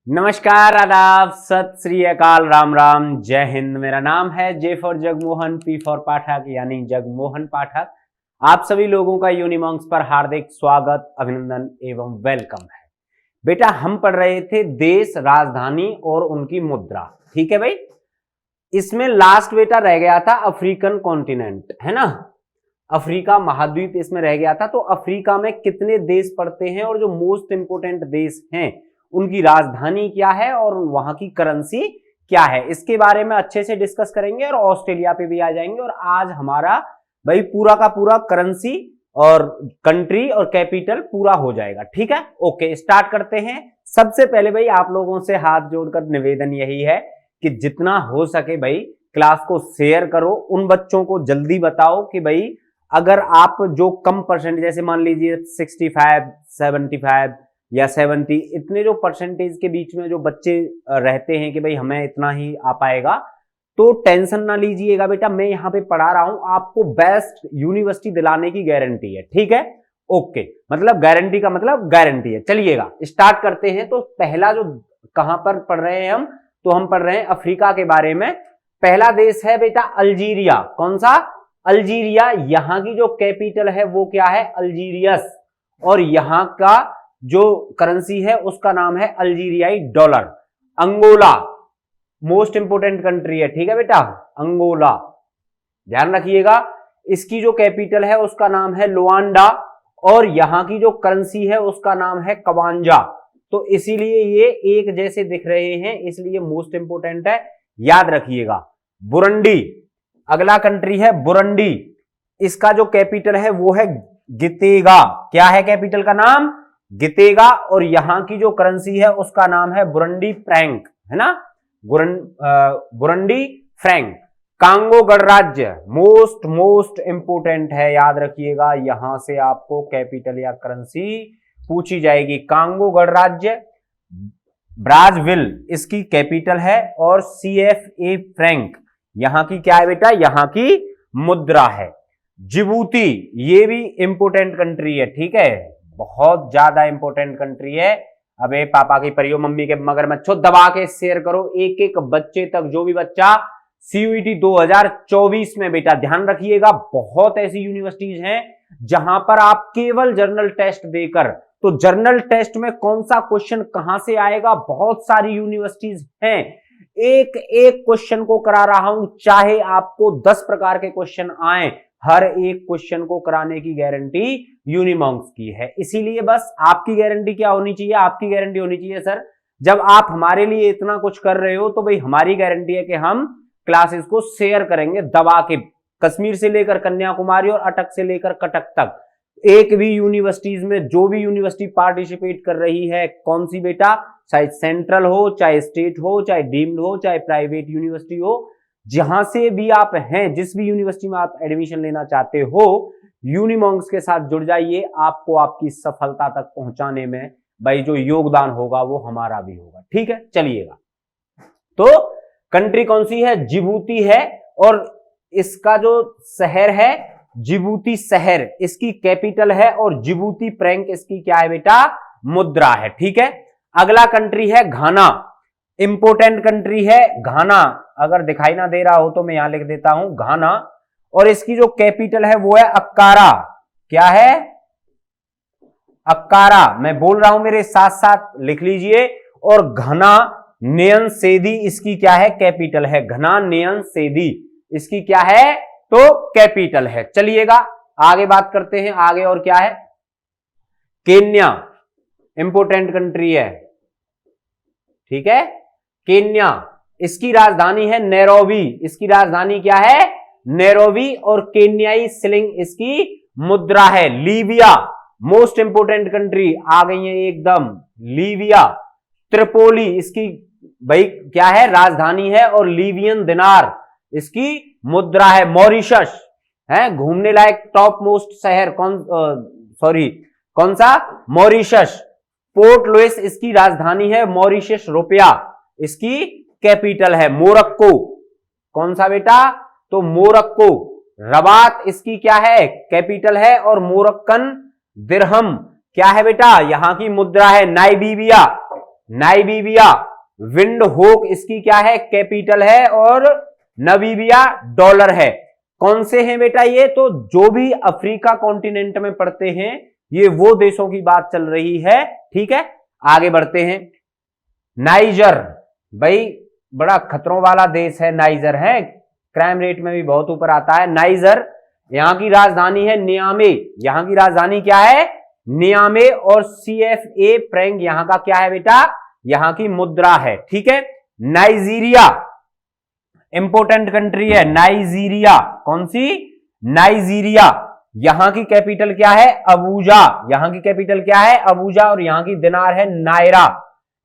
नमस्कार, आदाब, सत श्री अकाल, राम राम, जय हिंद। मेरा नाम है J for Jagmohan, P for Pathak यानी जगमोहन पाठक। आप सभी लोगों का यूनिमॉन्क्स पर हार्दिक स्वागत, अभिनंदन एवं वेलकम है। बेटा हम पढ़ रहे थे देश, राजधानी और उनकी मुद्रा। ठीक है भाई। इसमें लास्ट बेटा रह गया था अफ्रीकन कॉन्टिनेंट, है ना, अफ्रीका महाद्वीप इसमें रह गया था। तो अफ्रीका में कितने देश पड़ते हैं और जो मोस्ट इंपोर्टेंट देश हैं उनकी राजधानी क्या है और वहां की करेंसी क्या है, इसके बारे में अच्छे से डिस्कस करेंगे और ऑस्ट्रेलिया पे भी आ जाएंगे। और आज हमारा भाई पूरा का पूरा करेंसी और कंट्री और कैपिटल पूरा हो जाएगा। ठीक है, ओके, स्टार्ट करते हैं। सबसे पहले भाई आप लोगों से हाथ जोड़कर निवेदन यही है कि जितना हो सके भाई क्लास को शेयर करो, उन बच्चों को जल्दी बताओ कि भाई अगर आप जो कम परसेंट, जैसे मान लीजिए 65, 75 या 70, इतने जो परसेंटेज के बीच में जो बच्चे रहते हैं कि भाई हमें इतना ही आ पाएगा, तो टेंशन ना लीजिएगा बेटा। मैं यहाँ पे पढ़ा रहा हूं, आपको बेस्ट यूनिवर्सिटी दिलाने की गारंटी है। ठीक है, ओके, मतलब गारंटी का मतलब गारंटी है। चलिएगा स्टार्ट करते हैं। तो पहला जो कहां पर पढ़ रहे हैं हम, तो हम पढ़ रहे हैं अफ्रीका के बारे में। पहला देश है बेटा अल्जीरिया। कौन सा? अल्जीरिया। यहां की जो कैपिटल है वो क्या है? अल्जीरियस। और यहां का जो करेंसी है उसका नाम है अल्जीरियाई dollar. Angola most important country है। ठीक है बेटा, अंगोला ध्यान रखिएगा। इसकी जो कैपिटल है उसका नाम है लुआंडा और यहां की जो करेंसी है उसका नाम है कवांजा। तो इसीलिए ये एक जैसे दिख रहे हैं, इसलिए मोस्ट इंपोर्टेंट है, याद रखिएगा। बुरुंडी अगला कंट्री है, बुरुंडी। इसका जो कैपिटल है वो है गितेगा। क्या है कैपिटल का नाम? गितेगा। और यहां की जो करेंसी है उसका नाम है बुरुंडी फ्रैंक, है ना, बुरुंडी फ्रैंक। कांगो गणराज्य मोस्ट इंपोर्टेंट है, याद रखिएगा। यहां से आपको कैपिटल या करेंसी पूछी जाएगी। कांगो गणराज्य, ब्राज़ील इसकी कैपिटल है और CFA फ्रैंक यहां की क्या है बेटा? यहां की मुद्रा है। जिबूती ये भी इंपोर्टेंट कंट्री है। ठीक है, बहुत ज्यादा इंपोर्टेंट कंट्री है। अबे पापा की परियो, मम्मी के मगरमच्छो, दबा के शेयर करो एक एक बच्चे तक, जो भी बच्चा CUET 2024 में बेटा ध्यान रखिएगा। बहुत ऐसी यूनिवर्सिटीज हैं जहां पर आप केवल जर्नल टेस्ट देकर, तो जर्नल टेस्ट में कौन सा क्वेश्चन कहां से आएगा, बहुत सारी यूनिवर्सिटीज हैं। एक एक क्वेश्चन को करा रहा हूं, चाहे आपको 10 प्रकार के क्वेश्चन आए, हर एक क्वेश्चन को कराने की गारंटी यूनिमॉन्क्स की है। इसीलिए बस आपकी गारंटी क्या होनी चाहिए? आपकी गारंटी होनी चाहिए सर, जब आप हमारे लिए इतना कुछ कर रहे हो तो भाई हमारी गारंटी है कि हम क्लासेस को शेयर करेंगे दबा के। कश्मीर से लेकर कन्याकुमारी और अटक से लेकर कटक तक, एक भी यूनिवर्सिटीज में जो भी यूनिवर्सिटी पार्टिसिपेट कर रही है, कौन सी बेटा, चाहे सेंट्रल हो, चाहे स्टेट हो, चाहे डीम्ड हो, चाहे प्राइवेट यूनिवर्सिटी हो, जहां से भी आप हैं, जिस भी यूनिवर्सिटी में आप एडमिशन लेना चाहते हो, यूनिमॉन्क्स के साथ जुड़ जाइए। आपको आपकी सफलता तक पहुंचाने में भाई जो योगदान होगा वो हमारा भी होगा। ठीक है, चलिएगा। तो कंट्री कौन सी है? जिबूती है। और इसका जो शहर है जिबूती शहर, इसकी कैपिटल है। और जिबूती फ्रैंक इसकी क्या है बेटा? मुद्रा है। ठीक है, अगला कंट्री है घाना। इंपोर्टेंट कंट्री है घाना। अगर दिखाई ना दे रहा हो तो मैं यहां लिख देता हूं घाना। और इसकी जो कैपिटल है वो है अक्कारा। क्या है? अक्कारा। मैं बोल रहा हूं, मेरे साथ साथ लिख लीजिए। और घना नयन सेदी इसकी क्या है? कैपिटल है। घना नयन सेदी इसकी क्या है? तो कैपिटल है। चलिएगा आगे बात करते हैं। आगे और क्या है? केन्या इंपोर्टेंट कंट्री है। ठीक है, केन्या। इसकी राजधानी है नैरोबी। इसकी राजधानी क्या है? नैरोबी। और केन्याई शिलिंग इसकी मुद्रा है। लीबिया मोस्ट इंपोर्टेंट कंट्री आ गई है एकदम, लीबिया। त्रिपोली इसकी भाई क्या है? राजधानी है। और लीबियन दिनार इसकी मुद्रा है। मॉरिशस है घूमने लायक टॉप मोस्ट शहर, कौन सा? मॉरिशस। पोर्ट लुइस इसकी राजधानी है। मॉरिशस रुपया इसकी कैपिटल है। मोरक्को कौन सा बेटा? तो मोरक्को। रबात इसकी क्या है? कैपिटल है। और मोरक्कन दिरहम क्या है बेटा, यहां की मुद्रा है नाइजीरिया, नाइजीरिया। विंड होक इसकी क्या है, कैपिटल है, और नामीबिया डॉलर है। कौन से हैं बेटा ये, तो जो भी अफ्रीका कॉन्टिनेंट में पड़ते हैं, ये वो देशों की बात चल रही है। ठीक है, आगे बढ़ते हैं। नाइजर, भाई बड़ा खतरों वाला देश है नाइजर, है क्राइम रेट में भी बहुत ऊपर आता है नाइजर। यहां की राजधानी है नियामे, यहां की राजधानी क्या है, नियामे। और CFA फ्रैंक यहां का क्या है बेटा, यहां की मुद्रा है। ठीक है, नाइजीरिया इंपोर्टेंट कंट्री है, नाइजीरिया। कौन सी, नाइजीरिया। यहां की कैपिटल क्या है, अबूजा, यहां की कैपिटल क्या है, अबूजा। और यहां की दिनार है नायरा।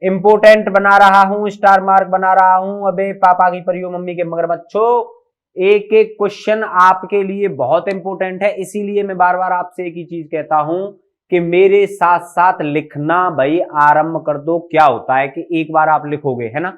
इंपोर्टेंट बना रहा हूं, स्टार मार्क बना रहा हूं। अबे पापा की परियो मम्मी के मगरमच्छो, एक एक क्वेश्चन आपके लिए बहुत इंपोर्टेंट है, इसीलिए मैं बार बार आपसे एक ही चीज कहता हूं कि मेरे साथ साथ लिखना भाई आरंभ कर दो। क्या होता है कि एक बार आप लिखोगे, है ना,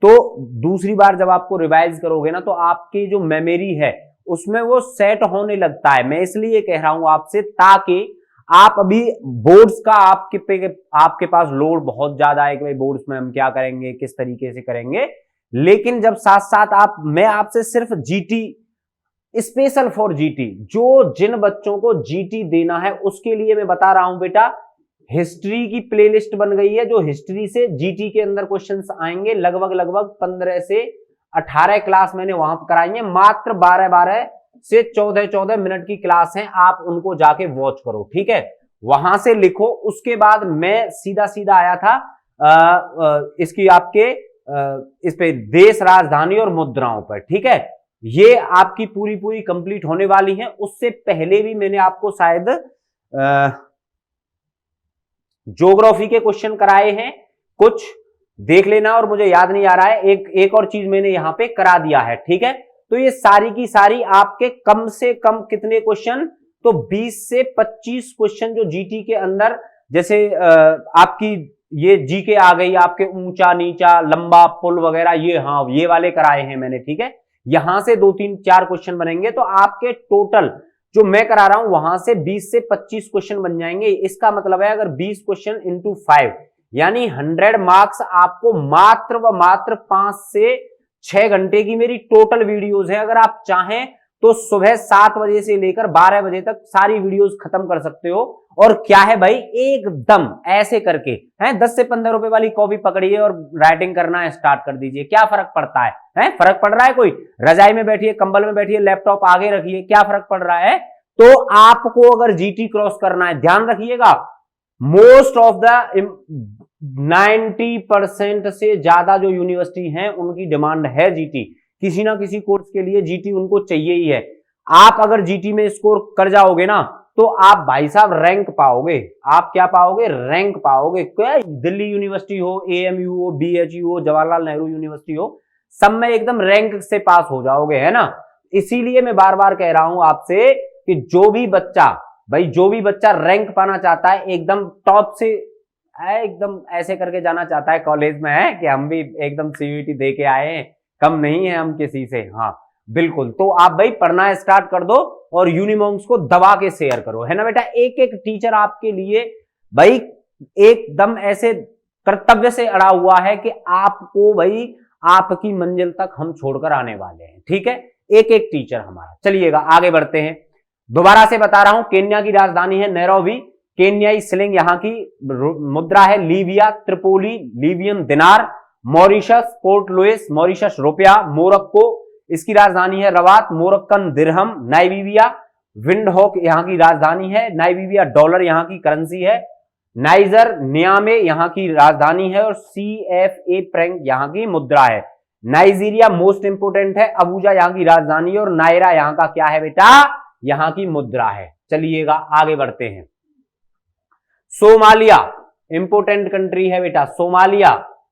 तो दूसरी बार जब आपको रिवाइज करोगे ना, तो आपकी जो मेमोरी है उसमें वो सेट होने लगता है। मैं इसलिए कह रहा हूं आपसे, ताकि आप अभी बोर्ड्स का आपके पास लोड बहुत ज्यादा है कि भाई बोर्ड्स में हम क्या करेंगे, किस तरीके से करेंगे। लेकिन जब साथ साथ मैं आपसे सिर्फ जीटी, स्पेशल फॉर जीटी, जो जिन बच्चों को जीटी देना है उसके लिए मैं बता रहा हूं बेटा, हिस्ट्री की प्लेलिस्ट बन गई है, जो हिस्ट्री से जीटी के अंदर क्वेश्चंस आएंगे। लगभग 15 से 18 क्लास मैंने वहां पर कराई है। मात्र 12 से 14 मिनट की क्लास है, आप उनको जाके वॉच करो। ठीक है, वहां से लिखो। उसके बाद मैं सीधा आया था इसकी आपके इस पे देश, राजधानी और मुद्राओं पर। ठीक है, ये आपकी पूरी कंप्लीट होने वाली है। उससे पहले भी मैंने आपको शायद ज्योग्राफी के क्वेश्चन कराए हैं, कुछ देख लेना। और मुझे याद नहीं आ रहा है, एक और चीज मैंने यहां पे करा दिया है। ठीक है, तो ये सारी की सारी आपके कम से कम कितने क्वेश्चन, तो 20 से 25 क्वेश्चन जो जीटी के अंदर, जैसे आपकी ये जीके आ गई आपके, ऊंचा नीचा लंबा पुल वगैरह, ये हाँ ये वाले कराए हैं मैंने। ठीक है, यहां से 2 3 4 क्वेश्चन बनेंगे, तो आपके टोटल जो मैं करा रहा हूं वहां से 20 से 25 क्वेश्चन बन जाएंगे। इसका मतलब है अगर 20 क्वेश्चन इंटू 5 यानी 100 मार्क्स आपको मात्र व मात्र 5 से 6 घंटे की मेरी टोटल वीडियोस है। अगर आप चाहें तो सुबह 7 बजे से लेकर 12 बजे तक सारी वीडियोस खत्म कर सकते हो। और क्या है भाई, एकदम ऐसे करके हैं, 10 से 15 रुपए वाली कॉपी पकड़िए और राइटिंग करना स्टार्ट कर दीजिए। क्या फर्क पड़ता है, फर्क पड़ रहा है कोई, रजाई में बैठिए, कंबल में बैठिए, लैपटॉप आगे रखिए, क्या फर्क पड़ रहा है। तो आपको अगर जीटी क्रॉस करना है, ध्यान रखिएगा, मोस्ट ऑफ द 90% से ज्यादा जो यूनिवर्सिटी हैं उनकी डिमांड है जीटी। किसी ना किसी कोर्स के लिए जीटी उनको चाहिए ही है। आप अगर जीटी में स्कोर कर जाओगे ना, तो आप भाई साहब रैंक पाओगे। आप क्या पाओगे, रैंक पाओगे। क्या दिल्ली यूनिवर्सिटी हो, एएमयू हो, बीएचयू हो, जवाहरलाल नेहरू यूनिवर्सिटी हो, सब में एकदम रैंक से पास हो जाओगे, है ना। इसीलिए मैं बार बार कह रहा हूं आपसे कि जो भी बच्चा रैंक पाना चाहता है, एकदम टॉप से एकदम ऐसे करके जाना चाहता है कॉलेज में, है कि हम भी एकदम सीयूईटी दे के आए हैं, कम नहीं है हम किसी से, हाँ बिल्कुल। तो आप भाई पढ़ना स्टार्ट कर दो और यूनिमॉन्क्स को दबा के शेयर करो, है ना बेटा। एक एक टीचर आपके लिए भाई एकदम ऐसे कर्तव्य से अड़ा हुआ है कि आपको भाई आपकी मंजिल तक हम छोड़कर आने वाले हैं। ठीक है, एक एक टीचर हमारा। चलिएगा आगे बढ़ते हैं। दोबारा से बता रहा हूं, केन्या की राजधानी है नैरोबी, केन्याई शिलिंग यहां की मुद्रा है, लीबिया त्रिपोली लीबियन दिनार, मॉरिशस पोर्ट लुइस मॉरिशस रुपया, मोरक्को इसकी राजधानी है रबात, मोरक्कन दिरहम, नाइजीरिया विंडहोक यहां की राजधानी है, नाइजीरिया डॉलर यहां की करेंसी है, नाइजर नियामे यहां की राजधानी है, और CFA फ्रैंक यहां की मुद्रा है। नाइजीरिया मोस्ट इंपोर्टेंट है, अबूजा यहां की राजधानी है, और नायरा यहां का क्या है बेटा, यहां की मुद्रा है। चलिएगा आगे बढ़ते हैं। सोमालिया इंपोर्टेंट कंट्री है बेटा, सोमालिया,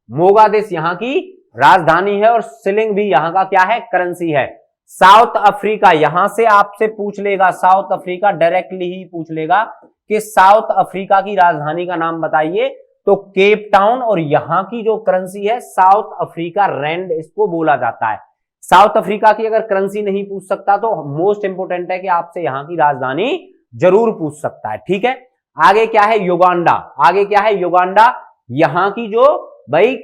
मोगादिश यहां की राजधानी है, और शिलिंग भी यहां का क्या है, करेंसी है। साउथ अफ्रीका, यहां से आपसे पूछ लेगा, साउथ अफ्रीका डायरेक्टली ही पूछ लेगा कि साउथ अफ्रीका की राजधानी का नाम बताइए, तो केप टाउन, और यहां की जो करेंसी है साउथ अफ्रीका रैंड इसको बोला जाता है। साउथ अफ्रीका की अगर करेंसी नहीं पूछ सकता तो मोस्ट इंपोर्टेंट है कि आपसे यहां की राजधानी जरूर पूछ सकता है। ठीक है, आगे क्या है युगांडा, आगे क्या है युगांडा, यहां की जो भाई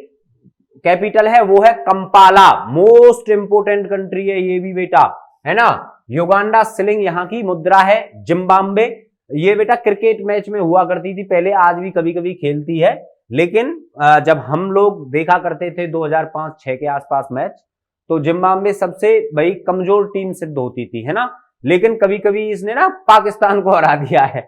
कैपिटल है वो है कंपाला, मोस्ट इंपोर्टेंट कंट्री है ये भी बेटा, है ना। युगांडा शिलिंग यहाँ की मुद्रा है। जिम्बाब्वे, ये बेटा क्रिकेट मैच में हुआ करती थी पहले, आज भी कभी कभी खेलती है, लेकिन जब हम लोग देखा करते थे 2005-6 के आसपास मैच, तो जिम्बाब्वे सबसे भाई कमजोर टीम सिद्ध होती थी, है ना। लेकिन कभी कभी इसने ना पाकिस्तान को हरा दिया है?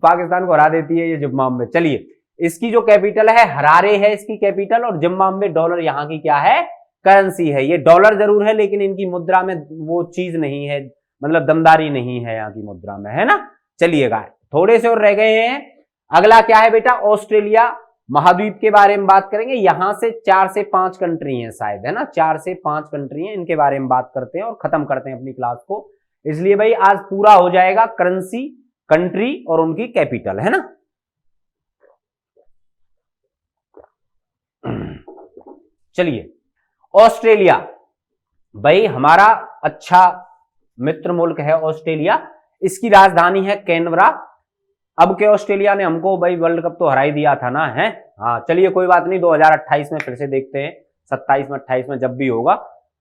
पाकिस्तान को हरा देती है ये जिम्बाब्वे। चलिए, इसकी जो कैपिटल है हरारे है इसकी कैपिटल, और जिम्बाब्वे डॉलर यहाँ की क्या है, करेंसी है। ये डॉलर जरूर है लेकिन इनकी मुद्रा में वो चीज नहीं है, मतलब दमदारी नहीं है यहाँ की मुद्रा में, है ना। चलिएगा, थोड़े से और रह गए हैं। अगला क्या है बेटा, ऑस्ट्रेलिया महाद्वीप के बारे में बात करेंगे। यहां से 4 से 5 कंट्री हैं शायद, है ना, 4 से 5 कंट्री हैं, इनके बारे में बात करते हैं और खत्म करते हैं अपनी क्लास को। इसलिए भाई आज पूरा हो जाएगा करेंसी, कंट्री और उनकी कैपिटल, है ना। चलिए, ऑस्ट्रेलिया भाई हमारा अच्छा मित्र मुल्क है ऑस्ट्रेलिया। इसकी राजधानी है कैनबरा। अब के ऑस्ट्रेलिया ने हमको भाई वर्ल्ड कप तो हरा ही दिया था ना, है। हाँ चलिए कोई बात नहीं, 2028 में फिर से देखते हैं, 27 में 28 में जब भी होगा।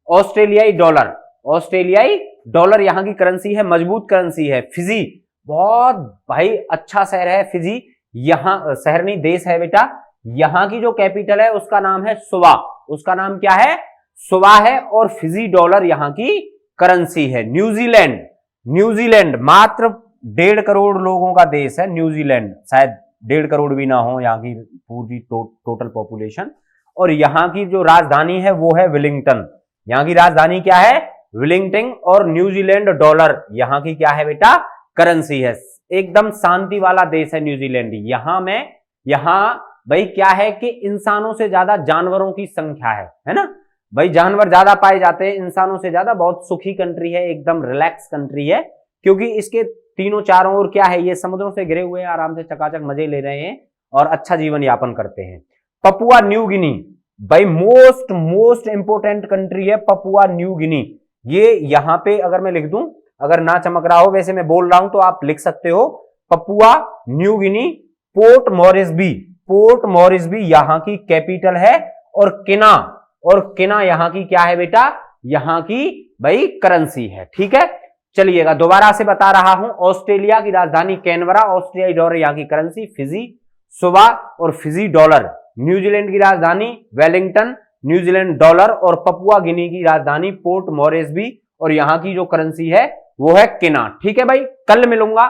ऑस्ट्रेलियाई डॉलर, ऑस्ट्रेलियाई डॉलर यहाँ की करेंसी है, मजबूत करेंसी है। फिजी, बहुत भाई अच्छा शहर है फिजी, यहाँ शहर नहीं देश है बेटा। यहाँ की जो कैपिटल है उसका नाम है सुवा, उसका नाम क्या है, सुवा है। और फिजी डॉलर यहाँ की करेंसी है। न्यूजीलैंड, न्यूजीलैंड मात्र 1.5 करोड़ लोगों का देश है न्यूजीलैंड, शायद 1.5 करोड़ भी ना हो यहाँ की पूरी टोटल पॉपुलेशन। और यहाँ की जो राजधानी है वो है वेलिंगटन। यहाँ की राजधानी क्या है, वेलिंगटन। और न्यूजीलैंड डॉलर यहाँ की क्या है बेटा, करेंसी है। एकदम शांति वाला देश है न्यूजीलैंड। यहाँ भाई क्या है कि इंसानों से ज्यादा जानवरों की संख्या है ना भाई, जानवर ज्यादा पाए जाते हैं इंसानों से ज्यादा। बहुत सुखी कंट्री है, एकदम रिलैक्स कंट्री है, क्योंकि इसके तीनों चारों ओर क्या है, ये समुद्रों से घिरे हुए हैं, आराम से चकाचक मजे ले रहे हैं और अच्छा जीवन यापन करते हैं। पपुआ न्यू गिनी भाई मोस्ट इंपोर्टेंट कंट्री है पपुआ न्यू गिनी। ये यहां पे अगर मैं लिख दूं, अगर ना चमक रहा हो, वैसे मैं बोल रहा हूं तो आप लिख सकते हो, पपुआ न्यू गिनी। पोर्ट मॉरिसबी यहां की कैपिटल है। और किना यहां की क्या है बेटा, यहां की भाई करेंसी है, ठीक है। चलिएगा, दोबारा से बता रहा हूं, ऑस्ट्रेलिया की राजधानी कैनबरा, ऑस्ट्रेलियाई डॉलर यहाँ की करेंसी फिजी, सुबा और फिजी डॉलर। न्यूजीलैंड की राजधानी वेलिंगटन, न्यूजीलैंड डॉलर। और पपुआ गिनी की राजधानी पोर्ट मॉरिसबी, और यहाँ की जो करेंसी है वो है किना, ठीक है भाई। कल मिलूंगा,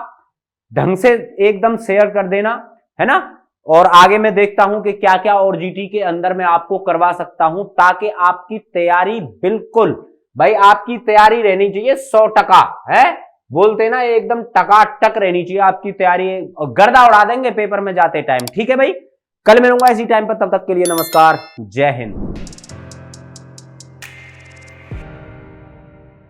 ढंग से एकदम शेयर कर देना, है ना। और आगे मैं देखता हूं कि क्या क्या और जीटी के अंदर मैं आपको करवा सकता हूं, ताकि आपकी तैयारी बिल्कुल भाई, आपकी तैयारी रहनी चाहिए 100% है, बोलते ना एकदम टकाटक रहनी चाहिए आपकी तैयारी, गर्दा उड़ा देंगे पेपर में जाते टाइम, ठीक है भाई। कल मिलूंगा इसी टाइम पर, तब तक के लिए नमस्कार, जय हिंद।